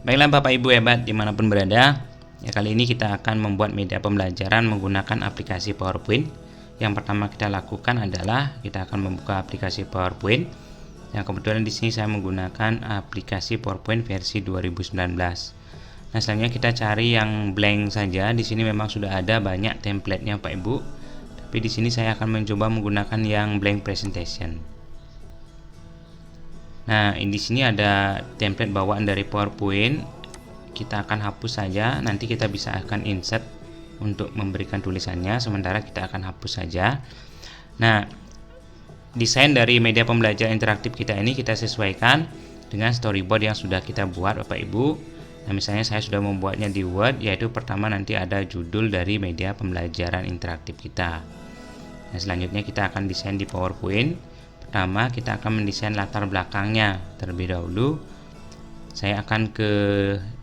Baiklah Bapak Ibu hebat dimanapun berada. Ya, kali ini kita akan membuat media pembelajaran menggunakan aplikasi PowerPoint. Yang pertama kita lakukan adalah kita akan membuka aplikasi PowerPoint. Yang kebetulan di sini saya menggunakan aplikasi PowerPoint versi 2019. Nah, selanjutnya kita cari yang blank saja. Di sini memang sudah ada banyak template-nya Pak Ibu. Tapi di sini saya akan mencoba menggunakan yang blank presentation. Nah, di sini ada template bawaan dari PowerPoint. Kita akan hapus saja. Nanti kita bisa akan insert untuk memberikan tulisannya. Sementara kita akan hapus saja. Nah, desain dari media pembelajaran interaktif kita ini kita sesuaikan dengan storyboard yang sudah kita buat Bapak Ibu. Nah, misalnya saya sudah membuatnya di Word, yaitu pertama nanti ada judul dari media pembelajaran interaktif kita. Nah, selanjutnya kita akan desain di PowerPoint. Pertama kita akan mendesain latar belakangnya. Terlebih dahulu saya akan ke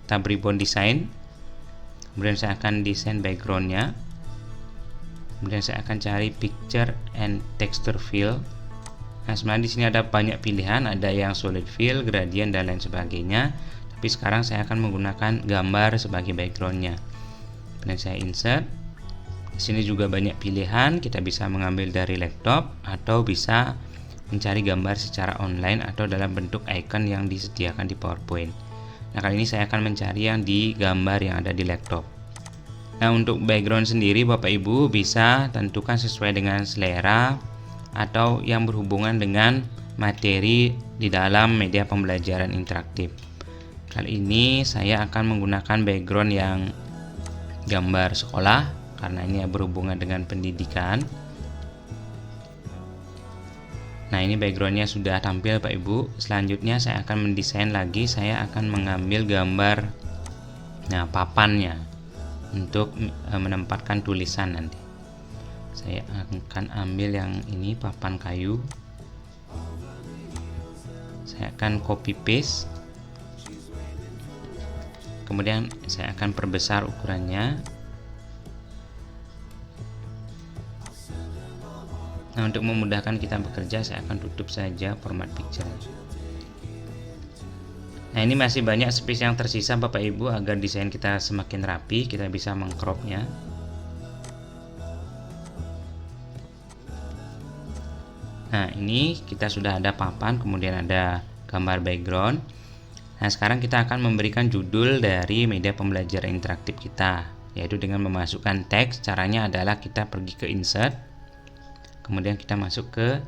tab ribbon design, kemudian saya akan desain backgroundnya, kemudian saya akan cari picture and texture fill. Nah, sebenarnya di sini ada banyak pilihan, ada yang solid fill, gradient dan lain sebagainya. Tapi sekarang saya akan menggunakan gambar sebagai backgroundnya. Kemudian saya insert. Di sini juga banyak pilihan, kita bisa mengambil dari laptop atau bisa mencari gambar secara online atau dalam bentuk icon yang disediakan di PowerPoint. Nah, kali ini saya akan mencari yang di gambar yang ada di laptop. Nah, untuk background sendiri Bapak Ibu bisa tentukan sesuai dengan selera atau yang berhubungan dengan materi di dalam media pembelajaran interaktif. Kali ini saya akan menggunakan background yang gambar sekolah karena ini berhubungan dengan pendidikan. Nah, ini backgroundnya sudah tampil Pak Ibu. Selanjutnya saya akan mendesain lagi. Saya akan mengambil gambar papannya untuk menempatkan tulisan nanti. Saya akan ambil yang ini, papan kayu. Saya akan copy paste. Kemudian saya akan perbesar ukurannya. Nah, untuk memudahkan kita bekerja, saya akan tutup saja format picture. Nah, ini masih banyak space yang tersisa Bapak Ibu. Agar desain kita semakin rapi, kita bisa mengcropnya. Nah, ini kita sudah ada papan, kemudian ada gambar background. Nah, sekarang kita akan memberikan judul dari media pembelajaran interaktif kita, yaitu dengan memasukkan teks. Caranya adalah kita pergi ke insert, kemudian kita masuk ke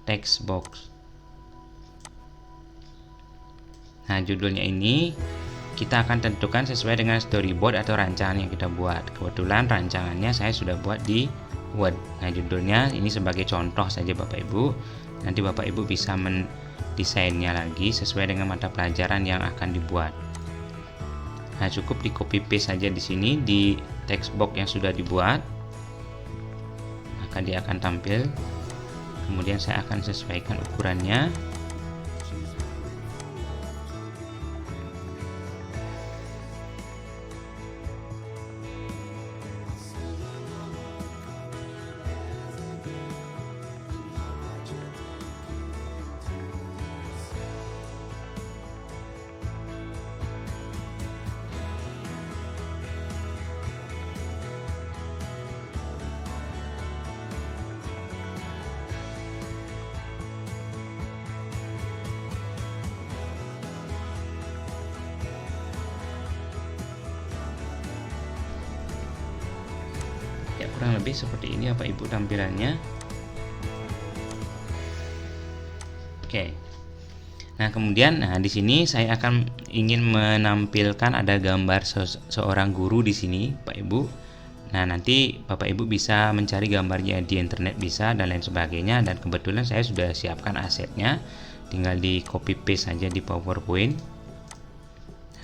text box. Nah, judulnya ini kita akan tentukan sesuai dengan storyboard atau rancangan yang kita buat. Kebetulan rancangannya saya sudah buat di Word. Nah, judulnya ini sebagai contoh saja Bapak Ibu. Nanti Bapak Ibu bisa mendesainnya lagi sesuai dengan mata pelajaran yang akan dibuat. Nah, cukup di copy paste saja di sini di text box yang sudah dibuat. Maka dia akan tampil. Kemudian saya akan sesuaikan ukurannya. Ya, kurang lebih seperti ini Bapak Ibu tampilannya. Oke. Nah, kemudian di sini saya akan ingin menampilkan ada gambar seorang guru di sini, Pak Ibu. Nah, nanti Bapak Ibu bisa mencari gambarnya di internet bisa dan lain sebagainya, dan kebetulan saya sudah siapkan asetnya. Tinggal di copy paste saja di PowerPoint.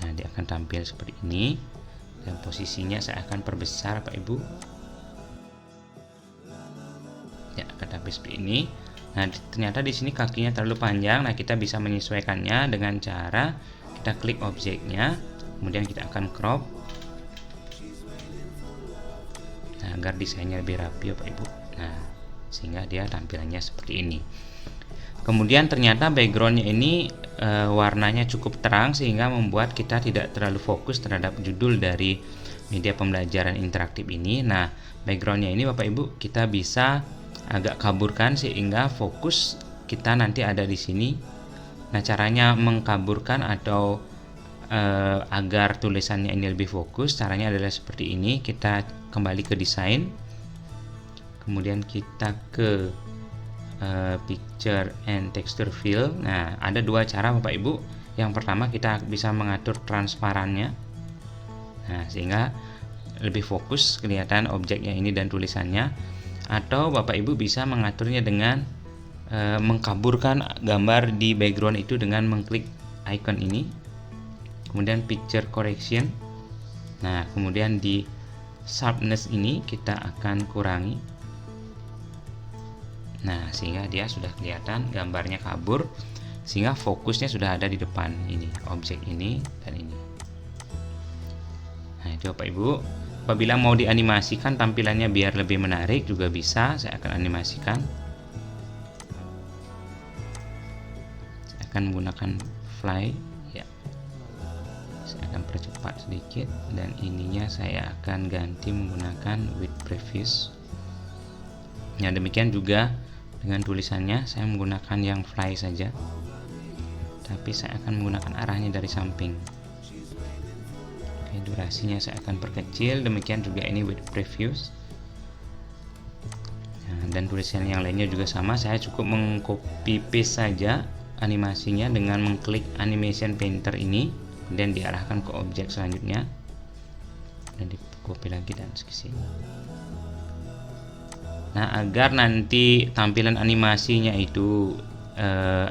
Nah, dia akan tampil seperti ini. Dan posisinya saya akan perbesar Pak Ibu. Ya, akan tampil seperti ini. Nah, ternyata di sini kakinya terlalu panjang. Nah, kita bisa menyesuaikannya dengan cara kita klik objeknya, kemudian kita akan crop. Nah, agar desainnya lebih rapi Bapak Ibu. Nah, sehingga dia tampilannya seperti ini. Kemudian ternyata backgroundnya ini warnanya cukup terang sehingga membuat kita tidak terlalu fokus terhadap judul dari media pembelajaran interaktif ini. Nah, backgroundnya ini Bapak Ibu kita bisa agak kaburkan sehingga fokus kita nanti ada di sini. Nah, caranya mengkaburkan atau agar tulisannya ini lebih fokus, caranya adalah seperti ini. Kita kembali ke desain, kemudian kita ke picture and texture fill. Nah, ada dua cara Bapak Ibu. Yang pertama kita bisa mengatur transparannya, nah sehingga lebih fokus kelihatan objeknya ini dan tulisannya. Atau Bapak Ibu bisa mengaturnya dengan mengkaburkan gambar di background itu dengan mengklik icon ini, kemudian picture correction. Nah, kemudian di sharpness ini kita akan kurangi. Nah, sehingga dia sudah kelihatan gambarnya kabur, sehingga fokusnya sudah ada di depan ini, objek ini dan ini. Nah, itu Bapak Ibu. Apabila mau dianimasikan tampilannya biar lebih menarik juga bisa, saya akan animasikan. Saya akan menggunakan fly ya. Saya akan percepat sedikit dan ininya saya akan ganti menggunakan with previous. Ya, demikian juga dengan tulisannya saya menggunakan yang fly saja. Tapi saya akan menggunakan arahnya dari samping. Oke, durasinya saya akan perkecil, demikian juga ini with previous. Nah, dan tulisan yang lainnya juga sama, saya cukup mengcopy paste saja animasinya dengan mengklik animation painter ini dan diarahkan ke objek selanjutnya dan di copy lagi dan ke sini. Nah, agar nanti tampilan animasinya itu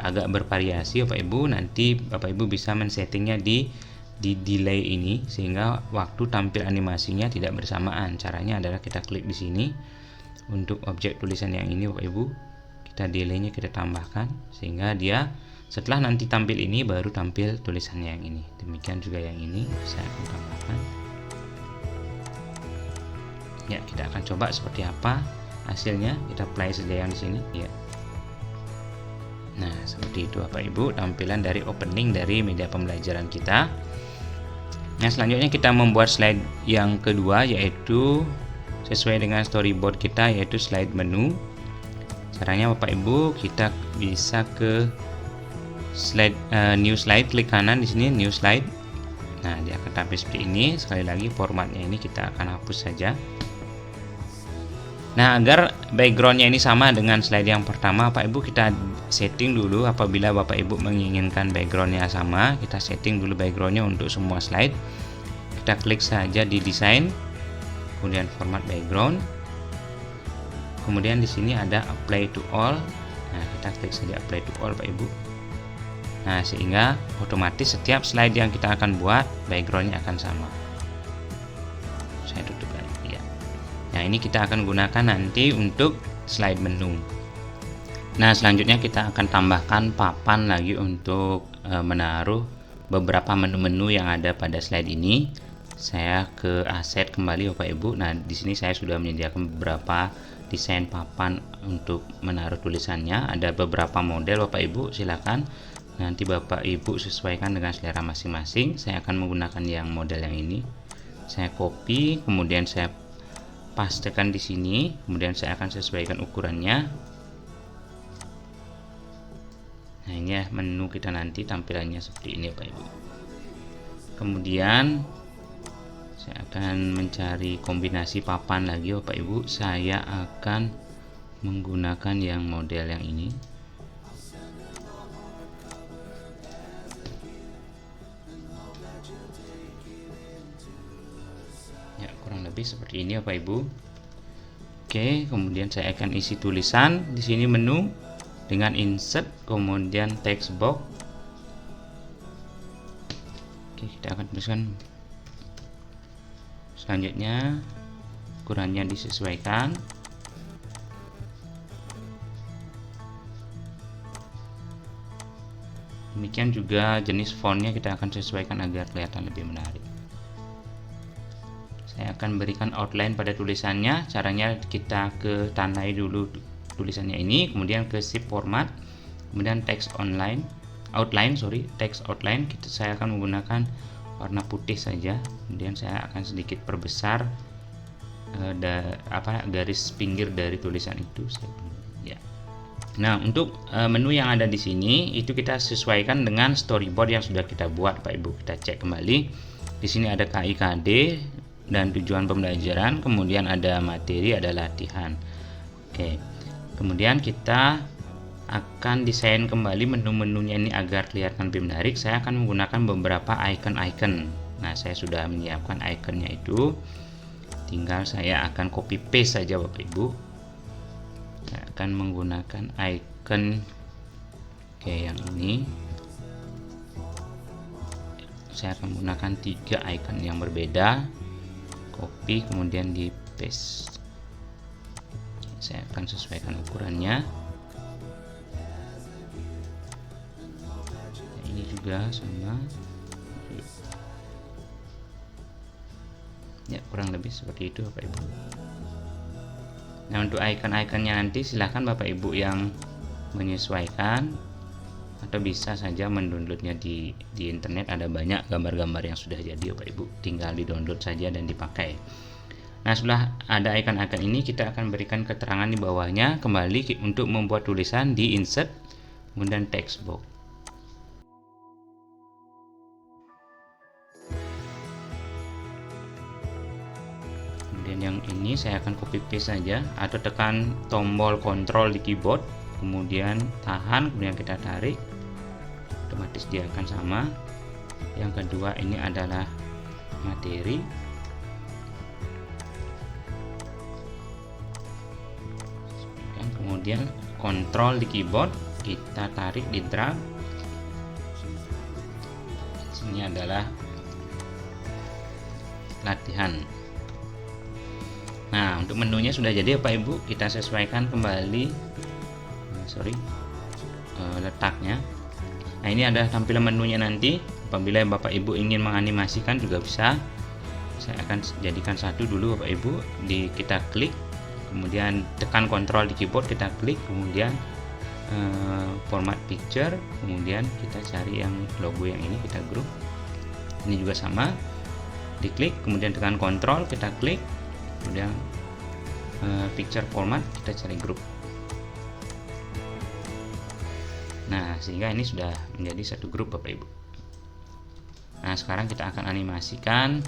agak bervariasi Bapak Ibu, nanti Bapak Ibu bisa men-settingnya di delay ini sehingga waktu tampil animasinya tidak bersamaan. Caranya adalah kita klik di sini untuk objek tulisan yang ini Bapak Ibu, kita delaynya kita tambahkan sehingga dia setelah nanti tampil ini baru tampil tulisannya yang ini. Demikian juga yang ini saya akan tambahkan. Ya, kita akan coba seperti apa hasilnya. Kita play saja yang di sini ya. Nah, seperti itu Bapak Ibu tampilan dari opening dari media pembelajaran kita. Nah, selanjutnya kita membuat slide yang kedua, yaitu sesuai dengan storyboard kita, yaitu slide menu. Caranya Bapak Ibu kita bisa ke slide new slide, klik kanan di sini new slide. Nah, dia akan tampil seperti ini. Sekali lagi formatnya ini kita akan hapus saja. Nah, agar backgroundnya ini sama dengan slide yang pertama, Bapak Ibu kita setting dulu. Apabila Bapak Ibu menginginkan backgroundnya sama, kita setting dulu backgroundnya untuk semua slide. Kita klik saja di desain, kemudian format background, kemudian di sini ada apply to all. Nah, kita klik saja apply to all Bapak Ibu. Nah, sehingga otomatis setiap slide yang kita akan buat backgroundnya akan sama. Saya tutup lagi ya. Nah, ini kita akan gunakan nanti untuk slide menu. Nah, selanjutnya kita akan tambahkan papan lagi untuk menaruh beberapa menu-menu yang ada pada slide ini. Saya ke aset kembali Bapak Ibu. Nah, di sini saya sudah menyediakan beberapa desain papan untuk menaruh tulisannya. Ada beberapa model Bapak Ibu, silakan nanti Bapak Ibu sesuaikan dengan selera masing-masing. Saya akan menggunakan yang model yang ini. Saya copy, kemudian saya pastekan di sini, kemudian saya akan sesuaikan ukurannya. Nah, ini ya menu kita nanti tampilannya seperti ini Bapak Ibu. Kemudian saya akan mencari kombinasi papan lagi Bapak Ibu. Saya akan menggunakan yang model yang ini. Ya, kurang lebih seperti ini Bapak Ibu. Oke, kemudian saya akan isi tulisan di sini menu dengan insert, kemudian text box. Oke, kita akan tuliskan. Selanjutnya ukurannya disesuaikan. Demikian juga jenis fontnya kita akan sesuaikan agar kelihatan lebih menarik. Saya akan berikan outline pada tulisannya. Caranya kita ke tandai dulu tulisannya ini, kemudian ke shift format, kemudian text online outline, text outline, saya akan menggunakan warna putih saja. Kemudian saya akan sedikit perbesar garis pinggir dari tulisan itu. Ya. Nah, untuk menu yang ada di sini itu kita sesuaikan dengan storyboard yang sudah kita buat, Pak Ibu. Kita cek kembali. Di sini ada KIKD dan tujuan pembelajaran, kemudian ada materi, ada latihan. Oke. Kemudian kita akan desain kembali menu-menunya ini agar kelihatan lebih menarik. Saya akan menggunakan beberapa icon-icon. Nah, saya sudah menyiapkan iconnya itu. Tinggal saya akan copy paste saja, Bapak Ibu. Saya akan menggunakan icon yang ini. Saya akan menggunakan 3 icon yang berbeda. Copy kemudian di paste. Saya akan sesuaikan ukurannya. Ini juga sama. Ya, kurang lebih seperti itu, Bapak Ibu. Nah, untuk icon-iconnya nanti silahkan Bapak Ibu yang menyesuaikan, atau bisa saja mendownloadnya di internet. Ada banyak gambar-gambar yang sudah jadi, Bapak Ibu, tinggal di-download saja dan dipakai. Nah, setelah ada icon-icon ini, kita akan berikan keterangan di bawahnya kembali untuk membuat tulisan di insert, kemudian text box. Kemudian yang ini saya akan copy paste saja, atau tekan tombol kontrol di keyboard, kemudian tahan, kemudian kita tarik, otomatis dia akan sama. Yang kedua ini adalah materi. Dan kemudian kontrol di keyboard, kita tarik di drag. Ini adalah latihan. Nah, untuk menunya sudah jadi, Bapak Ibu. Kita sesuaikan kembali letaknya. Nah, ini ada tampilan menunya nanti. Apabila Bapak Ibu ingin menganimasikan juga bisa. Saya akan jadikan satu dulu, Bapak Ibu. Kita klik, kemudian tekan kontrol di keyboard, kita klik, kemudian format picture, kemudian kita cari yang logo yang ini, kita group. Ini juga sama, diklik, kemudian tekan kontrol, kita klik, kemudian picture format, kita cari grup. Nah, sehingga ini sudah menjadi satu grup, Bapak Ibu. Nah, sekarang kita akan animasikan.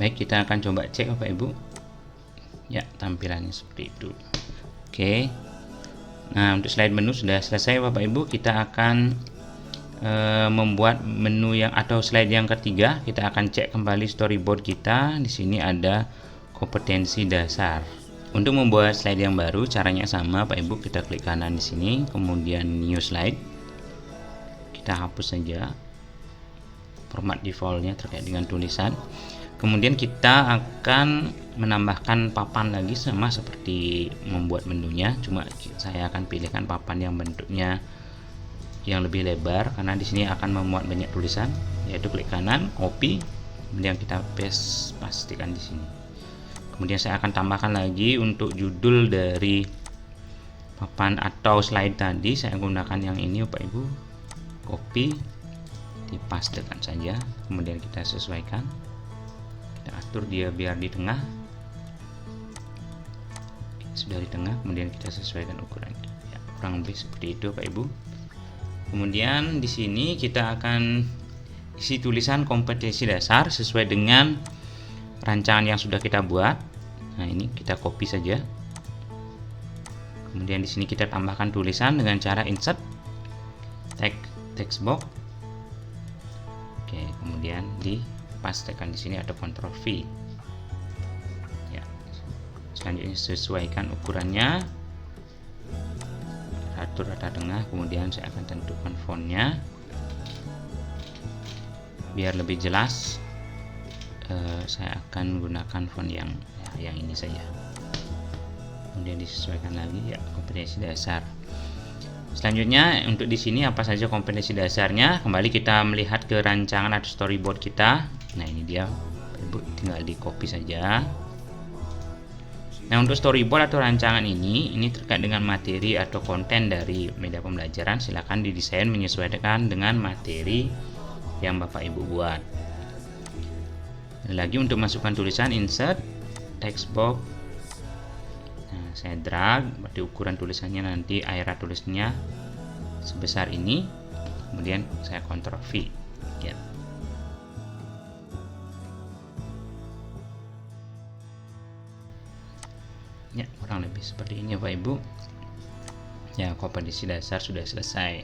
Baik, kita akan coba cek, Bapak Ibu. Ya, tampilannya seperti itu. Oke. Nah, untuk slide menu sudah selesai, Bapak Ibu. Kita akan membuat menu atau slide yang ketiga. Kita akan cek kembali storyboard kita. Di sini ada kompetensi dasar. Untuk membuat slide yang baru, caranya sama, Bapak Ibu. Kita klik kanan di sini, kemudian new slide. Kita hapus saja format defaultnya terkait dengan tulisan. Kemudian kita akan menambahkan papan lagi, sama seperti membuat menunya, cuma saya akan pilihkan papan yang bentuknya yang lebih lebar, karena di sini akan memuat banyak tulisan. Yaitu klik kanan, copy, kemudian kita pastikan di sini. Kemudian saya akan tambahkan lagi untuk judul dari papan atau slide tadi. Saya gunakan yang ini, Bapak Ibu. Copy, dipastekan saja, kemudian kita sesuaikan. Atur dia biar di tengah. Sudah di tengah, kemudian kita sesuaikan ukurannya. Ya, kurang lebih seperti itu, Pak Ibu. Kemudian di sini kita akan isi tulisan kompetensi dasar sesuai dengan rancangan yang sudah kita buat. Nah, ini kita copy saja. Kemudian di sini kita tambahkan tulisan dengan cara insert text box. Oke, kemudian pastekan di sini ada Ctrl V. Ya. Selanjutnya sesuaikan ukurannya. Atur rata tengah, kemudian saya akan tentukan fontnya. Biar lebih jelas, saya akan menggunakan font yang ini saja. Kemudian disesuaikan lagi, ya, kompetensi dasar. Selanjutnya untuk di sini apa saja kompetensi dasarnya, kembali kita melihat ke rancangan atau storyboard kita. Nah ini dia, Ibu tinggal di copy saja. Nah untuk storyboard atau rancangan ini terkait dengan materi atau konten dari media pembelajaran, silakan didesain menyesuaikan dengan materi yang Bapak Ibu buat. Lagi untuk masukkan tulisan, insert text box. Nah, saya drag, berarti ukuran tulisannya nanti area tulisnya sebesar ini, kemudian saya Ctrl V. Ya. Ya, kurang lebih seperti ini Bapak Ibu. Ya, kompetensi dasar sudah selesai.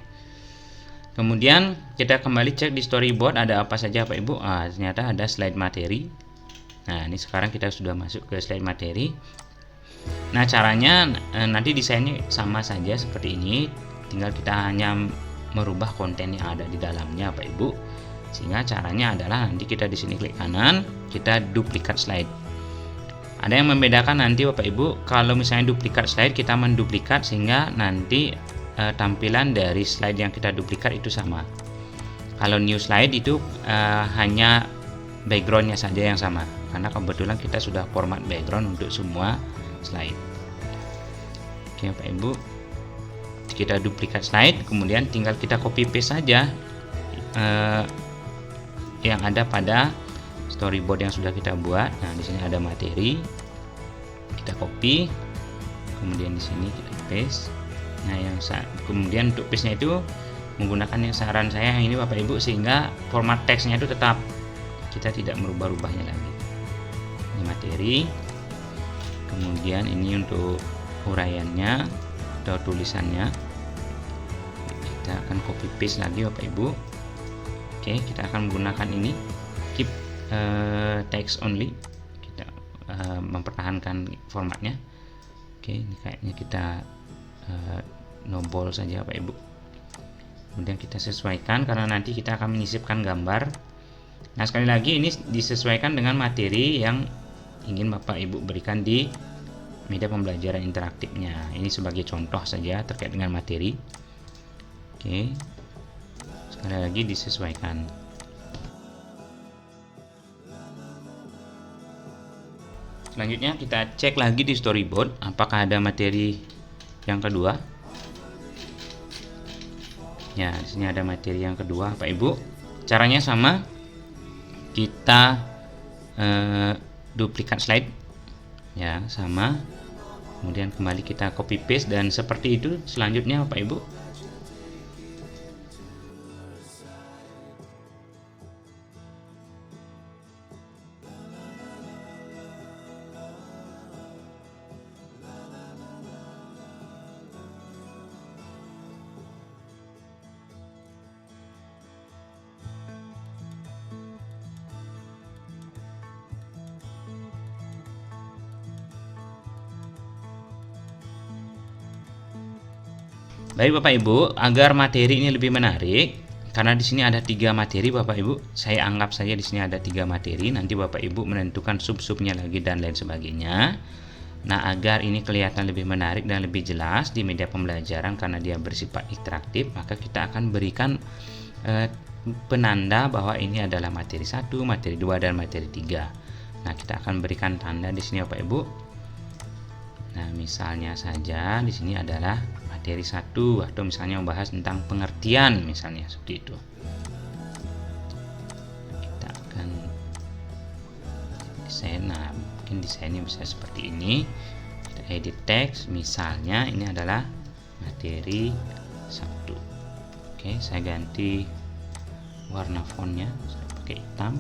Kemudian kita kembali cek di storyboard ada apa saja Bapak Ibu. Ternyata ada slide materi. Nah, ini sekarang kita sudah masuk ke slide materi. Nah, caranya nanti desainnya sama saja seperti ini. Tinggal kita hanya merubah konten yang ada di dalamnya Bapak Ibu. Sehingga caranya adalah nanti kita di sini klik kanan, kita duplikat slide. Ada yang membedakan nanti Bapak Ibu, kalau misalnya duplikat slide, kita menduplikat sehingga nanti tampilan dari slide yang kita duplikat itu sama. Kalau new slide itu hanya backgroundnya saja yang sama, karena kebetulan kita sudah format background untuk semua slide. Oke Bapak Ibu, kita duplikat slide, kemudian tinggal kita copy paste saja yang ada pada storyboard yang sudah kita buat. Nah, di sini ada materi, kita copy, kemudian di sini kita paste. Nah, kemudian untuk paste-nya itu menggunakan yang saran saya yang ini Bapak Ibu, sehingga format teksnya itu tetap, kita tidak merubah-rubahnya lagi. Ini materi, kemudian ini untuk uraiannya atau tulisannya, kita akan copy paste lagi Bapak Ibu. Oke, kita akan menggunakan ini keep text only, kita mempertahankan formatnya. Oke, ini kayaknya kita no bold saja Bapak Ibu. Kemudian kita sesuaikan karena nanti kita akan menyisipkan gambar. Nah, sekali lagi ini disesuaikan dengan materi yang ingin Bapak Ibu berikan di media pembelajaran interaktifnya. Ini sebagai contoh saja terkait dengan materi. Oke, sekali lagi disesuaikan. Selanjutnya kita cek lagi di storyboard apakah ada materi yang kedua. Ya, di sini ada materi yang kedua Pak Ibu. Caranya sama. Kita duplikat slide. Ya, sama. Kemudian kembali kita copy paste dan seperti itu selanjutnya Bapak Ibu. Baik Bapak Ibu, agar materi ini lebih menarik, karena di sini ada 3 materi Bapak Ibu, saya anggap saja di sini ada 3 materi, nanti Bapak Ibu menentukan sub-subnya lagi dan lain sebagainya. Nah, agar ini kelihatan lebih menarik dan lebih jelas di media pembelajaran karena dia bersifat interaktif, maka kita akan berikan penanda bahwa ini adalah materi 1, materi 2, dan materi 3. Nah, kita akan berikan tanda di sini Bapak Ibu. Nah, misalnya saja di sini adalah materi 1 atau misalnya membahas tentang pengertian misalnya seperti itu. Kita akan desain. Nah, mungkin desainnya bisa seperti ini. Kita edit teks, misalnya ini adalah materi 1. Oke, saya ganti warna fontnya, saya pakai hitam.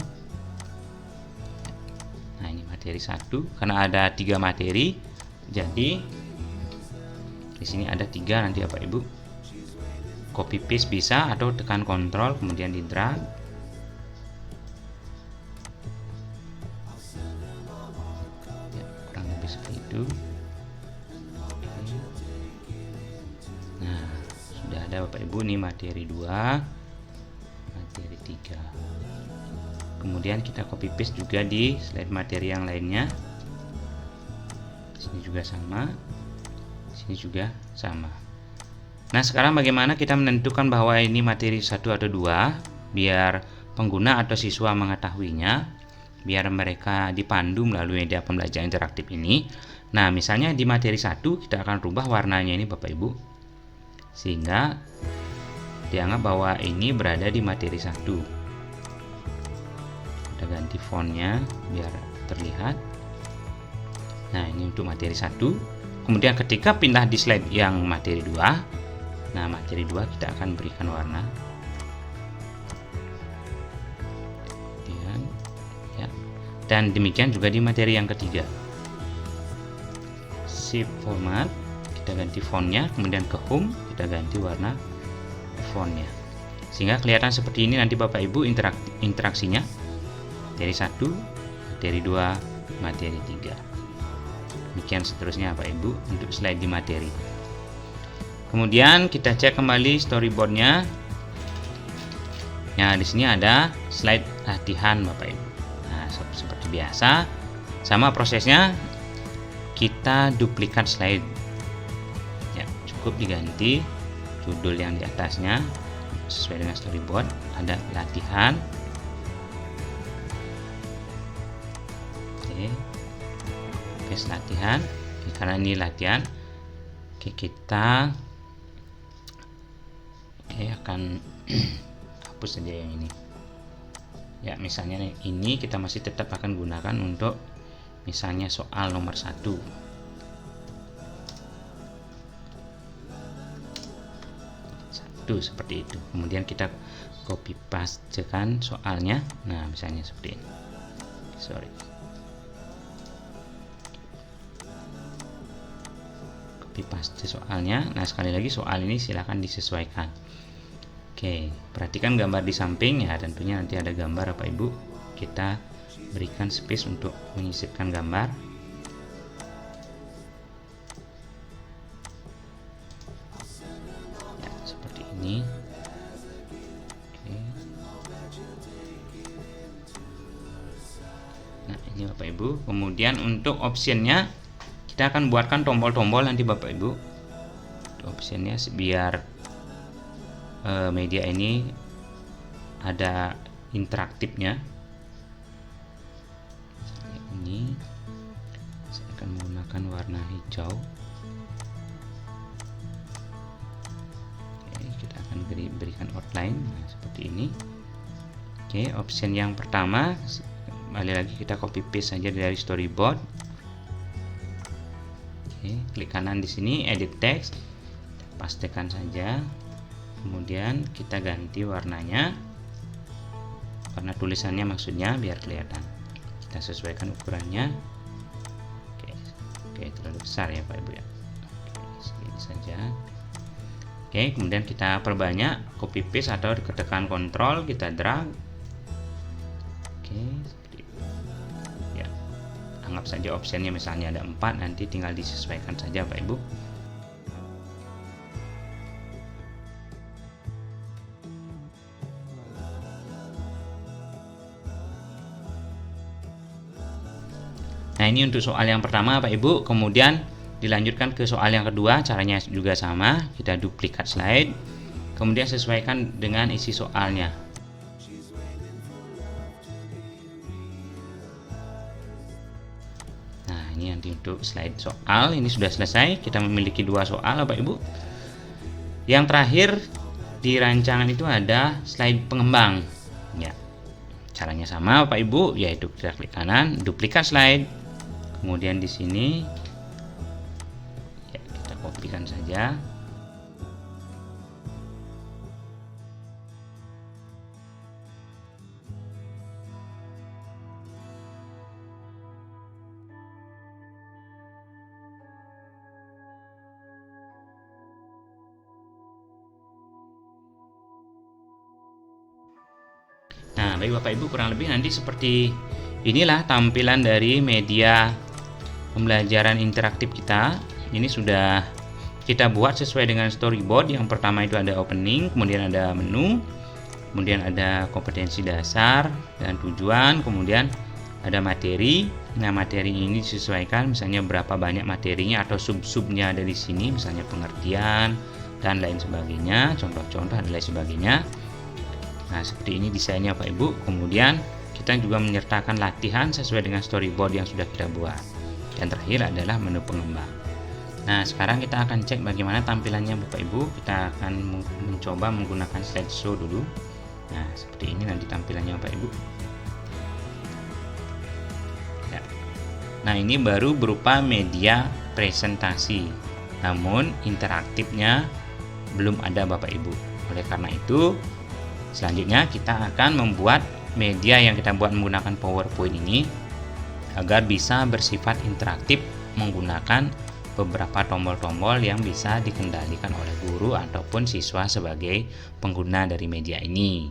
Nah, ini materi 1 karena ada 3 materi. Jadi di sini ada 3 nanti Bapak Ibu. Copy paste bisa atau tekan Ctrl kemudian di drag. Ya, kurang lebih seperti itu. Nah, sudah ada Bapak Ibu nih materi 2, materi 3. Kemudian kita copy paste juga di slide materi yang lainnya. Sini juga sama, sini juga sama. Nah, sekarang bagaimana kita menentukan bahwa ini materi 1 atau 2 biar pengguna atau siswa mengetahuinya, biar mereka dipandu melalui media pembelajaran interaktif ini. Nah, misalnya di materi 1 kita akan rubah warnanya ini Bapak Ibu, sehingga dianggap bahwa ini berada di materi 1. Kita ganti fontnya biar terlihat. Nah, ini untuk materi 1. Kemudian ketika pindah di slide yang materi 2, nah materi 2 kita akan berikan warna. Ya. Dan demikian juga di materi yang ketiga. Shift format, kita ganti fontnya, kemudian ke home kita ganti warna fontnya, sehingga kelihatan seperti ini nanti Bapak Ibu interaksinya. Materi 1, materi 2, materi 3. Demikian seterusnya Bapak Ibu untuk slide di materi. Kemudian kita cek kembali storyboardnya. Nah, di sini ada slide latihan Bapak Ibu. Nah, seperti biasa, sama prosesnya, kita duplikat slide. Ya, cukup diganti judul yang di atasnya sesuai dengan storyboard, ada latihan. Oke, paste latihan. Karena ini latihan, oke, kita akan hapus saja yang ini. Ya, misalnya ini kita masih tetap akan gunakan untuk misalnya soal nomor 1. Seperti itu. Kemudian kita copy pastekan soalnya. Nah, misalnya seperti ini. Copy paste soalnya. Nah, sekali lagi soal ini silahkan disesuaikan. Oke, perhatikan gambar di samping ya, tentunya nanti ada gambar Bapak Ibu. Kita berikan space untuk menyisipkan gambar. Ya, seperti ini. Oke. Nah, ini Bapak Ibu. Kemudian untuk optionnya kita akan buatkan tombol-tombol nanti Bapak Ibu. Optionnya biar media ini ada interaktifnya. Ini saya akan menggunakan warna hijau. Oke, kita akan berikan outline. Nah, seperti ini. Oke, option yang pertama, kembali lagi kita copy paste saja dari storyboard. Oke, klik kanan di sini edit text, pastekan saja. Kemudian kita ganti warnanya, warna tulisannya maksudnya, biar kelihatan. Kita sesuaikan ukurannya. Oke, terlalu besar ya Pak Ibu ya. Oke, segini saja. Oke, kemudian kita perbanyak, copy paste atau ditekan Ctrl, kita drag. Oke, seperti itu. Ya, anggap saja optionnya misalnya ada 4, nanti tinggal disesuaikan saja Pak Ibu. Nah, ini untuk soal yang pertama Pak Ibu. Kemudian dilanjutkan ke soal yang kedua, caranya juga sama. Kita duplikat slide, kemudian sesuaikan dengan isi soalnya. Nah, ini nanti untuk slide soal ini sudah selesai. Kita memiliki 2 soal Bapak Ibu. Yang terakhir di rancangan itu ada slide pengembang. Ya, caranya sama Bapak Ibu, yaitu kita klik kanan, duplikat slide. Kemudian di sini ya, kita kopikan saja. Nah, baik Bapak Ibu, kurang lebih nanti seperti inilah tampilan dari media pembelajaran interaktif kita. Ini sudah kita buat sesuai dengan storyboard. Yang pertama itu ada opening, kemudian ada menu, kemudian ada kompetensi dasar dan tujuan, kemudian ada materi. Nah, materi ini disesuaikan, misalnya berapa banyak materinya atau sub-subnya ada di sini, misalnya pengertian dan lain sebagainya, contoh-contoh dan lain sebagainya. Nah, seperti ini desainnya Bapak Ibu. Kemudian kita juga menyertakan latihan sesuai dengan storyboard yang sudah kita buat. Dan terakhir adalah menu pengembang. Nah, sekarang kita akan cek bagaimana tampilannya Bapak Ibu. Kita akan mencoba menggunakan slideshow dulu. Nah, seperti ini nanti tampilannya Bapak Ibu. Ya. Nah, ini baru berupa media presentasi, namun interaktifnya belum ada Bapak Ibu. Oleh karena itu, selanjutnya kita akan membuat media yang kita buat menggunakan PowerPoint ini agar bisa bersifat interaktif menggunakan beberapa tombol-tombol yang bisa dikendalikan oleh guru ataupun siswa sebagai pengguna dari media ini.